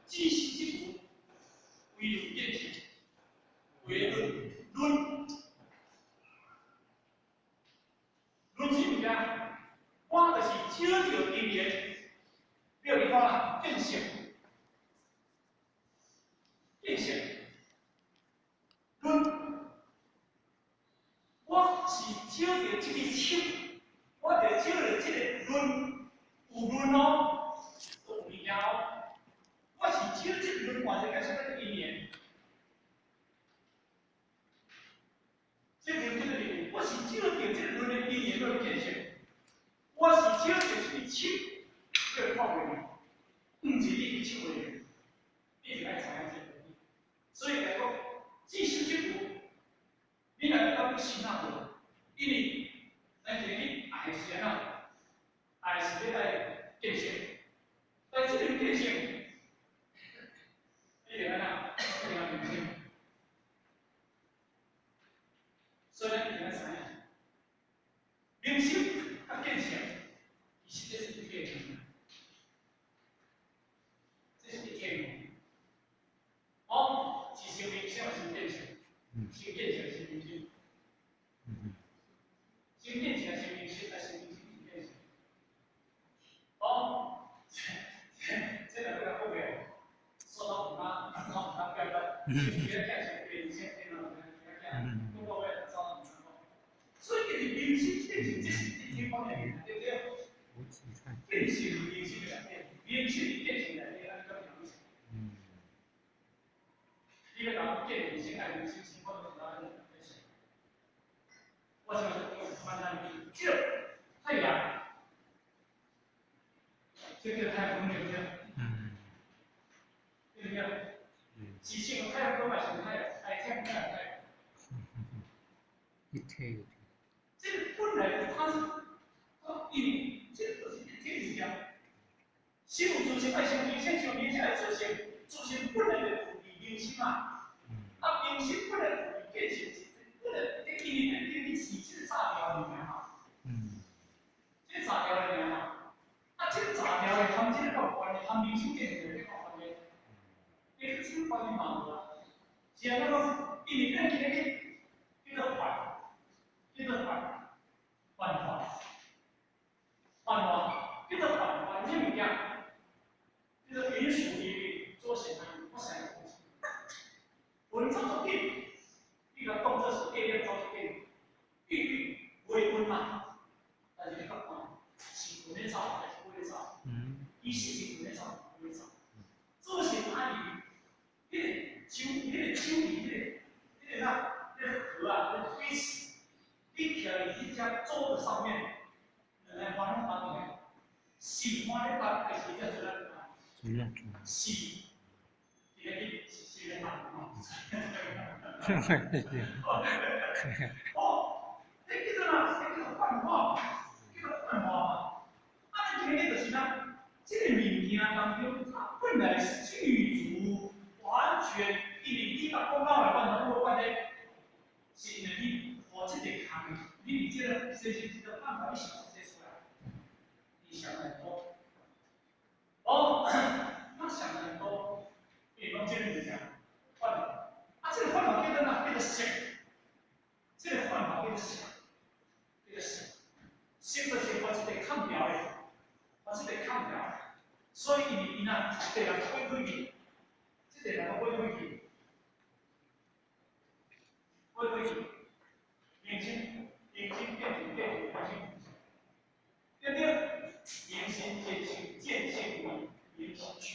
知识之父，为论变形，为论是物件，我就是少着因缘，比如讲啦，变性，论，我是少着这个手，我就少着这个论，有论哦，有物件哦，我是少这个论，换一个什么因缘？这个我是少着这个论的因缘来变性。我是少着这个手，这个靠袂了，毋是你去手袂，你就爱知影这个。所以来讲，知识之父，你若要去信那无，因为咱今日爱是安怎？爱是要来见性，但这个见性，你就安怎？要明性。所以咱一定要知影，明性甲见性。其实这是一个题，这是一个题。哦，是生命性还是变性？先变性还是明性？先变性还是明性？还是明性先变性？哦，这两个后面说到五妈，然后他不要的，别变性变性变了，不过为了造成所以你明性变性这是一体方面，对不对？变性与明性两面，明性与变性两面，那个明显。一个讲变明性、爱明性情况，主要是分析。我想用简单的比喻，太阳，这个太阳对不对？对不对？极性太阳跟外星太阳，太阳太阳。一体。这个本来它是，因为这个是一体的呀。心有自性，爱心明显就明显的自性，自性本来就属于明性嘛。明性本来属于变性，本来这因为这个是这个炸掉的嘛。这炸掉的嘛，这个炸掉的含这个有关的，含明性变性的有关的，这个是关于嘛的。是安怎讲？因为咱今日叫做幻，叫做幻化，叫做幻化，这物件，叫做允许你做什么，我想的东西。文章作品，一个动作是变量造作品，韵律为文嘛，但是你讲是文的造还是文的造？意思是文的造，文的造。做成阿里，迄个酒，迄个酒里，迄个河啊，那个水池，你徛在你家桌子上面，来玩弄它的，喜欢的它还是叫做喜，这个是的嘛？哦，这叫做嘛？这叫做幻化，叫做幻化嘛。今日就是呢，这个物件当中，它本来是具足完全，因为你把讲到的办法，如果关键是因为你和这个空，你这个设计这个办法，你想写出来，你想很多。哦，他想很多，比方这个物件，换法，这个换法变成哪？变成想，这个换法变成想，变成想，想的是我这个看表的。我是得看掉，所以伊呐，这个人会去，这个人会去，眼睛变成，眼睛，对不对？眼睛渐进为眼睛区，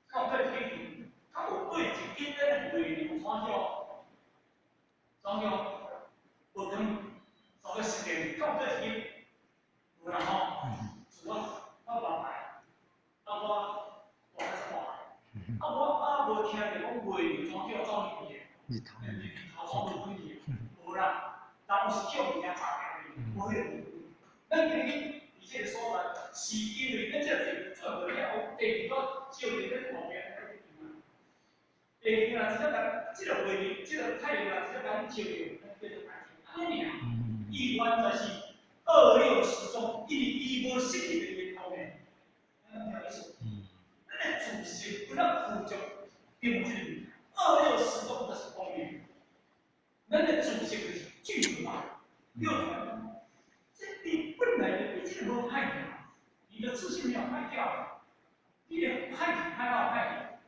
靠对天，靠有对一因的对流传销，不能找个时间靠对天，然后主要。老牌，我还是坏，我无听着讲话流传叫走入去，头走入去，无啦，但是叫人家查的，无迄个。咱今日以前所来，是因为咱这个做不了，第二个少年咱后面第二个啦，这个位置，这个太阳啦，这个咱照着，咱叫做白天，安尼尔，伊完全是26时钟，因为伊无失去的源头呢。主席不能辅助并不是260种的是公民，咱的主席就是巨头嘛，六团，这你本来就一直没害你嘛，你的自信没有害掉，你的害你害到害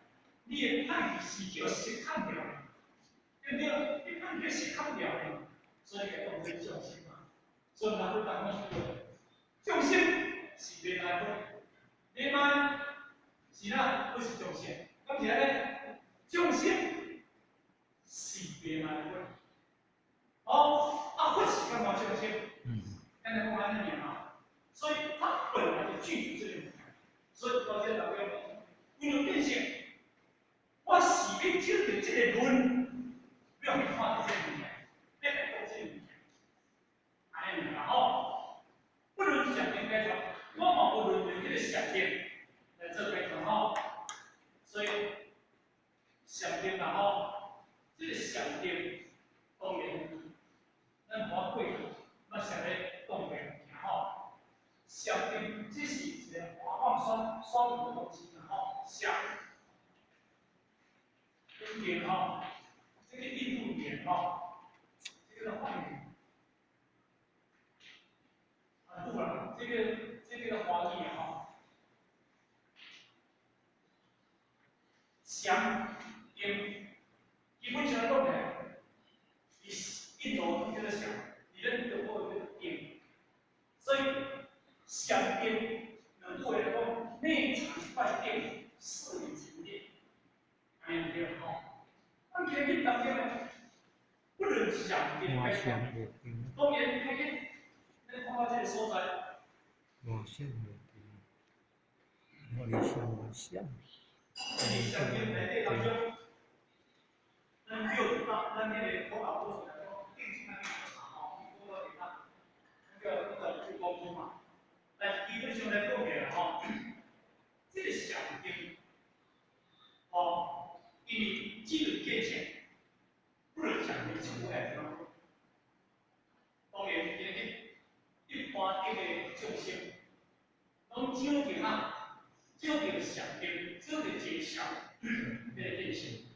你，你的害你是叫谁看掉？对不对？你判决谁看掉的？所以要动这重心嘛，所以咱会讲讲这个重心是恋爱会，恋爱是哪？不是重心，咁其实咧，重心是恋爱会。哦，会是干嘛重心？刚才我讲那年嘛，所以它本来就具足这个语言，所以到现在大家为了变现，我是要找到这个论。不要去看这些物件，别来讲这些物件，安尼明白吼？不论想点改造，我嘛不论对这个想点来做改造吼。所以想点然后这个想点当然，咱无过去，咱想咧动物然后想点这是一个化放双语的东西，然后想跟点吼。这个印度语言哈，这个的汉语，不然这个的华语哈，想英，基本上讲呢，印度这个想，你的德国这个英，所以想英能作为讲内藏外电，四理沉淀，安尼对哈，那肯定当然了。不能想点开创，当然开点，咱看到这个所在。我想我理想我想。你想点内底当中，咱就咱那个口考过程来讲，定性那个查吼，你过了点啊，那个不沟通嘛。但基本上来讲起来吼，这个想点，哦，因为基本界限。不能想点出来的。当然，一般这个重心，拢少点啊，少点想点，少点技巧，这个练习，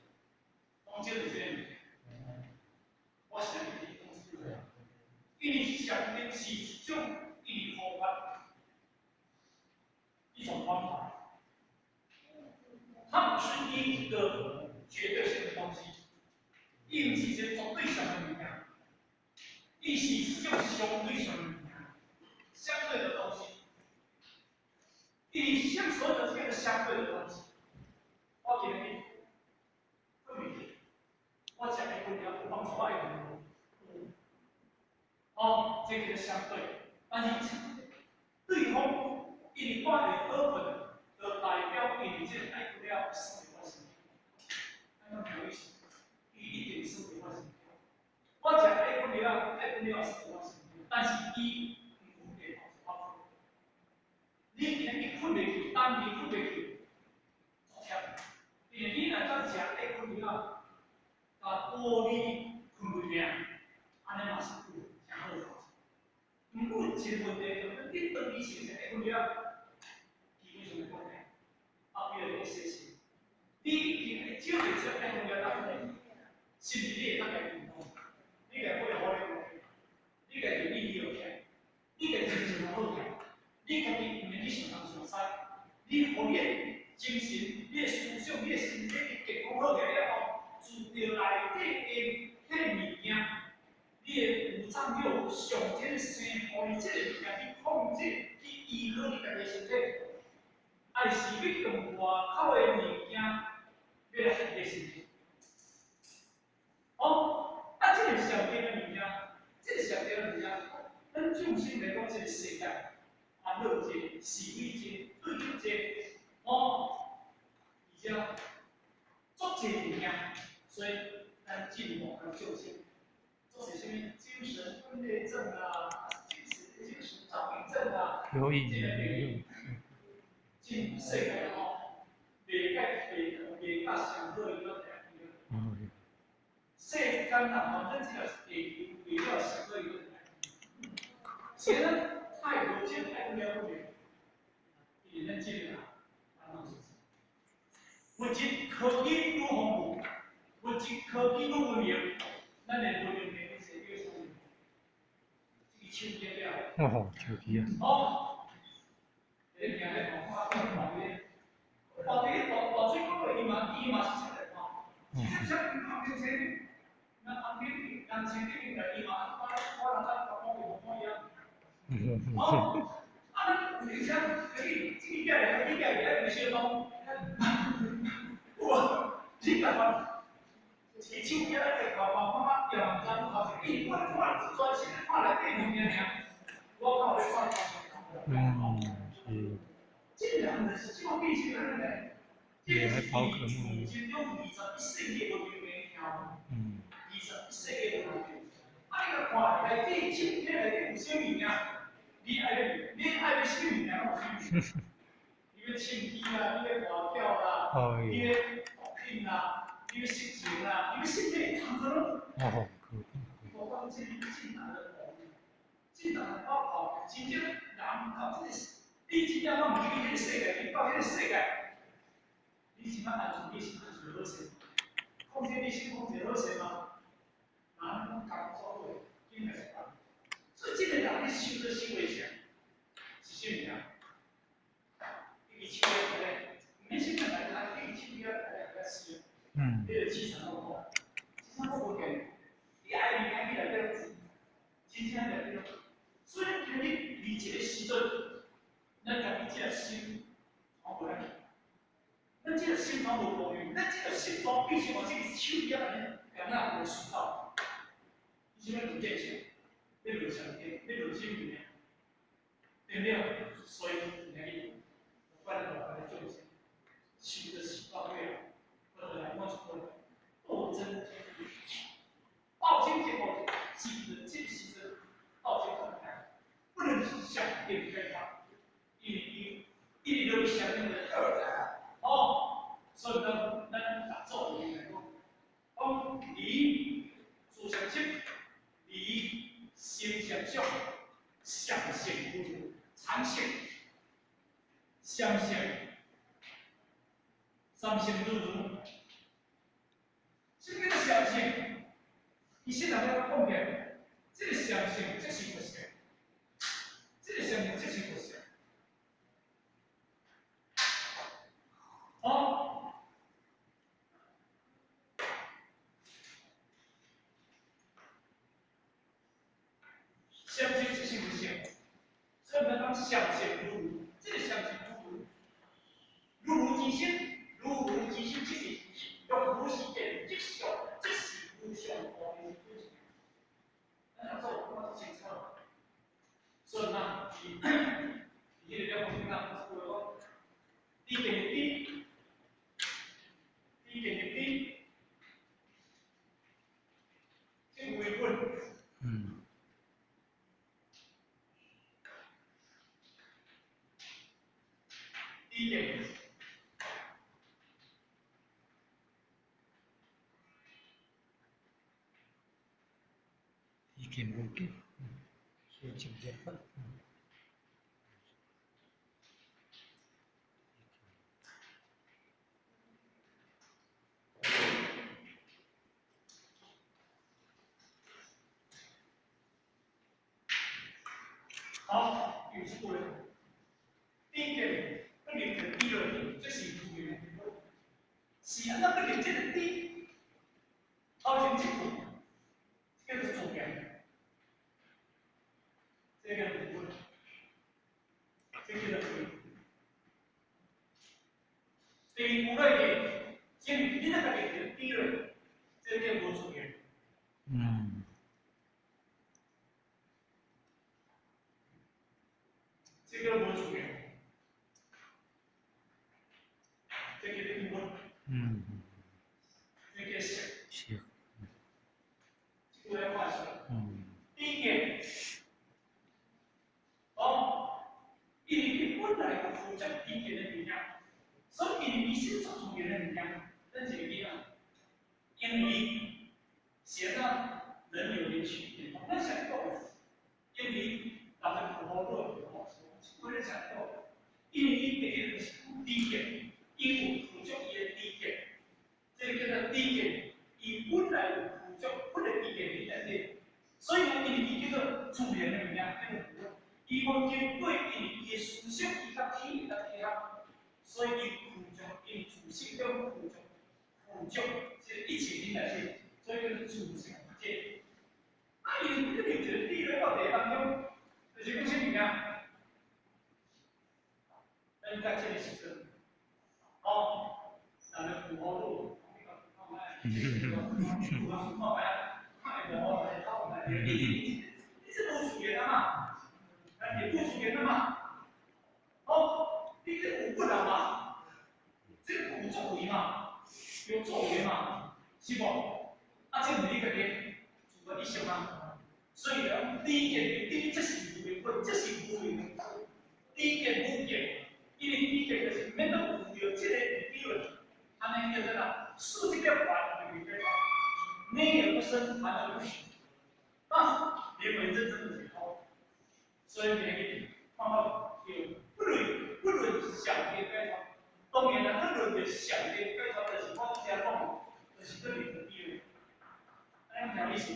拢少点这个。我想你公司的，因为想点是一种方法，一种方法，它不是一个绝对性的东西，因为是一种对象的力量。意思是用相对性的物件，相对的东西。你像所有的这个相对的东西，我给你分别，我讲一个你要帮助外人。哦，这个相对，但是对方因为我的二分就代表因为这个爱不了生活关系，那么表示一定生活关系。我讲爱不了生活关系。但是伊唔会帮助我。你今日困袂去，当日困袂去，昨天，因为你若当食爱困了，甲玻璃困袂命，安尼嘛是有诚好处。毋过一个问题就是，你当日是爱困了，基本上来讲呢，后面会写死。你今日少点少爱困了，当然，是毋是你会当家运动？你家会好咧？你家己利益有钱，你家己精神好强，你家己唔免去想东想西，你互你的精神、你的思想、你的身体健康好起来了后，自着内底的迄个物件，你的五脏六腑、上天生互你这个物件去控制、去依靠你家己身体，还是要用外口的物件要来害你身体？哦，这个上天的物件。这个上天的物件，咱重心来讲，这个世界，乐界、喜悦界、对立界，哦，而且足济物件，所以咱进步和重心，做些什么精神分裂症啊，精神障碍症啊，这个进世界吼，袂甲上好一个世间人吼，咱只要是地球，袂了上好一个。现在太多见太不了解，也能进来，啊，物质科技愈丰富，物质科技愈文明，咱的文明变成越上面，这个手机了。哦，手机啊。哦，你听咧，我讲咧，到最后伊嘛是出来嘛，其实像旁边前，那旁边前面的伊嘛，我那讲一样。哦，你像这个也是讲，我这个嘛，提手也来搞妈养张好像一块专心画来对里面我靠，这画是。这两个是就必须的呢。也还宝可梦。其中21世纪文明的条，21世纪的文明，那个看内底今天内底有啥物件？你爱什么物件拢有啥物？你要唱机啦，你要歌跳啦，你要作品啦，你要色情啦，你要什么？通通拢。哦，我讲真难的真难的包跑，真正人靠这个，你真正我唔去迄个世界，你到迄个世界，你是要安全，你是安全好势，况且你是控制好势吗？人讲讲所谓，根本是讲，所以这个人你修的修为上，是啥物啊？你手要来，你现在来看，你手要来使用，你的气场好好，气场好不给，你爱你来这样子，真正来这样。所以，你这个时阵，咱家己这个心传过来，咱这个心传无公平，咱这个心传必须往这个手里来，让咱有输到，你什么不见性？你落上天，你落心里面，对不对？所以，你看，我关了老板的重心，修的是到位了，或者来我说斗争天地，道经结果，记得这是这道经很难。不能想变开发，一年都想那个哦，所以呢，咱打造一个讲礼主相亲，礼心相孝，相信不如常信，相信三信不如，这个相信，你现在在后面，这个相信这是不行。这个相信这是不行。哦，相信这是不行。所以我们讲相信如如，这个相信如如，如如之心，如如之心，这是用如是变即相，这是无相光明之心。那做我清楚。所以呢，你这个方面呢，是说，低给低，低给低，这为问。第一点，意見無見，所以就這樣。好，有机会。第一点，不连成第二点，这是主流。是啊，那不连这个第，好像这个，这个是重点。这个不会，这个不会。第五个点，先你那个点第二，这个不重要。这个不重要。这个第五。这个是。是。这个要画出来。第一点，哦，因为你本来就负责第一点的力量，所以你是做出别的力量，这几个地方，因为写上人有点区别，我们想到，因为咱们普通话的话说，我们想到，因为第一个是第一点，因为负责也第一五种，这一千人来说，所以叫做自强不息。啊，伊这个就是理论到第当中，就是讲什么啊？人家这个时阵，哦，咱们符合度，你是不属于的嘛？你不属于的嘛？哦，你这不能嘛？这个有作为嘛？有作为嘛？是不？啊，这唔你个嘅，做个意思嘛？所以呢，第一件，第一这是无为，这是无为。第一件无件，因为第一件就是免得有这个理论，安尼叫做啦，数这个环对不对？内而不生，反而不息。啊，连为真正的解脱。所以呢，看到有不论想的解脱，当然啦，不论的想的解脱的情况之下讲，就是这里的理论。安尼意思，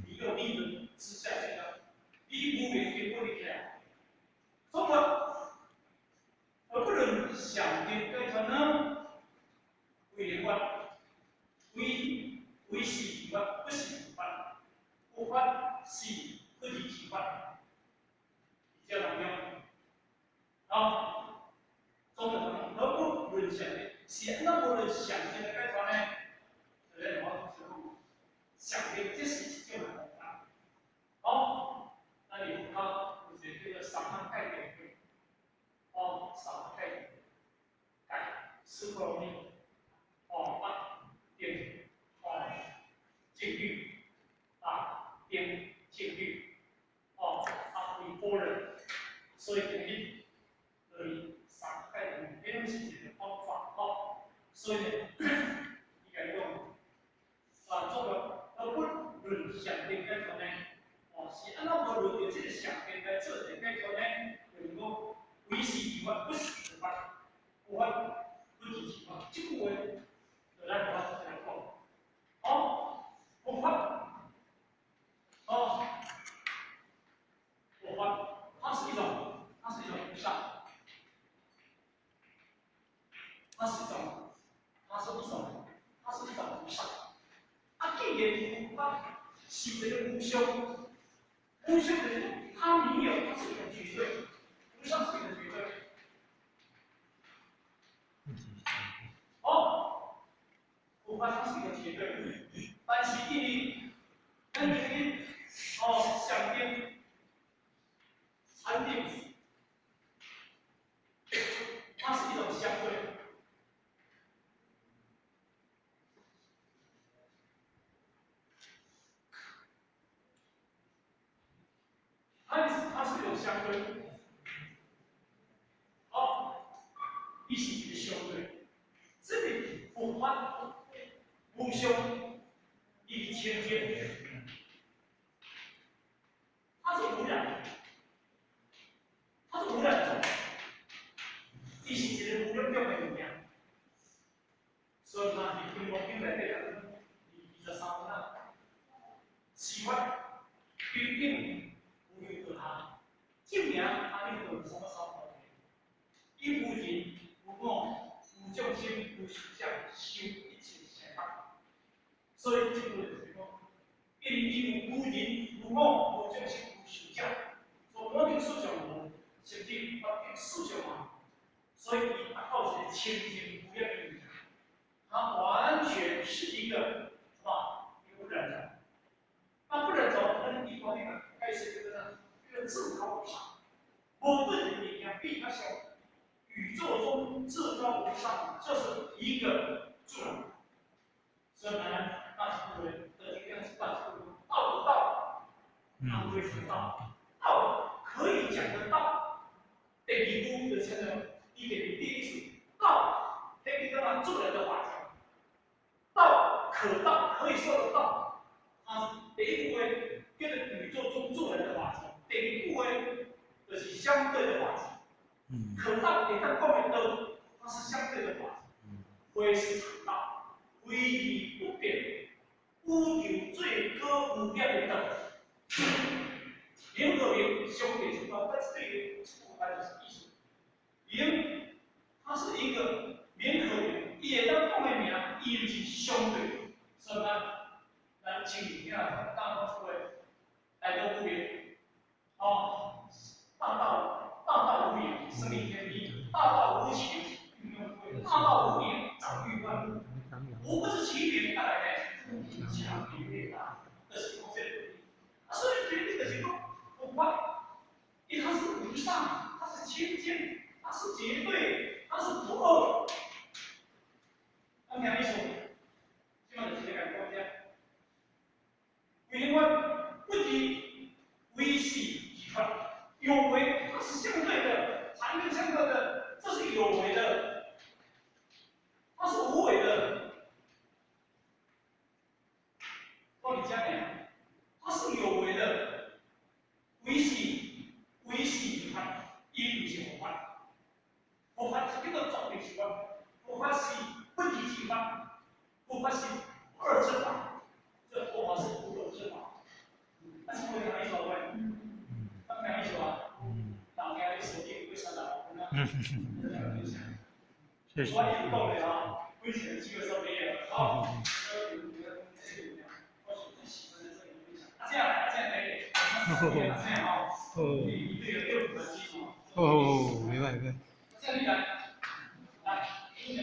一个理论之下去的，你无为给不离开。中国，而不论想的解脱呢，为连贯，为是以外，不是以外，不换是不离其外。这样怎么样？好，中等的，而不论想的，是那么论想的解脱呢？人我想的这是就很难。好，那你看，就是这个三项概念，哦，三项概念，改是不容易，哦，变，哦，禁欲，变禁欲，哦，为波人，所以肯定，三项概念没有是解决方法，哦，所以呢，应该用。做个而不论想定解脱呢，哦，是按照无论有这个想定来做的解脱呢，能够为是以外不是之外，不外不离其外，这个话就咱话这样讲，哦，不法，哦，不法，它是一种无上，它是一种无上。啊，既然无法是这个无相，无相的它没有，它是一个绝对，无相是一个绝对。哦，无法它是一个绝对，但是因为哦想定、禅定，它是一种相对。它是一种相对，好，一起去相对。这里不换无相，一千天，它是无染，它是无染种，一起其实无用表面一样。所以呢，你跟我跟来对的，你的三分啊，喜欢决定无有可他，今年他那个什么三分？一无人无我无众生无实相修一切相法，所以这个就是讲，因无人无我无众生无实相，所我定思想无，甚至我定思想嘛，所以伊达到是清净无厌的语言，它完全是一个什么一个不染种。那不染种跟一方面开始这个自高无上，我对的力量比它小。宇宙中至高无上，这是一个自然。所以呢，大智慧的这个是大智慧，道不道，它不会成道，道可以讲得到。第二步就成了一点第一次，道可以干嘛？做人的法则，道可道，可以说得到。它第一步呢，叫做宇宙中做人的法则；第二步呢，就是相对的法则。可道也在后面都，它是相对的法则，非是常道，唯义不变，无求最高无边的等。任何人兄弟情况，但是对于不单就是艺术，因它是一个联合语，也当后面名，伊就是相对，所以咱前几天啊，刚刚出来来到这边，哦，大道无言，生命天地，大道无情，运用会，大道无言，长育万物，无不是其别带来的强烈大的情况，所以决定的行动不坏，因为它是无上，它是清净，它是绝对，它是不二。刚才你说，希望你这个国家，因为不敌危险集团，有为它是相对的，常跟相对的，这是有为的，它是无为的。到底讲呢？它是有为的，危险集团，一就是佛法，佛法是一个总的习惯，佛法是不敌集团。佛法是二正法，这佛法是不二正法。那是为啥意思啊？当然意思啊。当然意思，为啥呢？谢谢。我也不懂的啊，危险基本上没有。好，这样可以。这样啊。哦，明白。这样你来。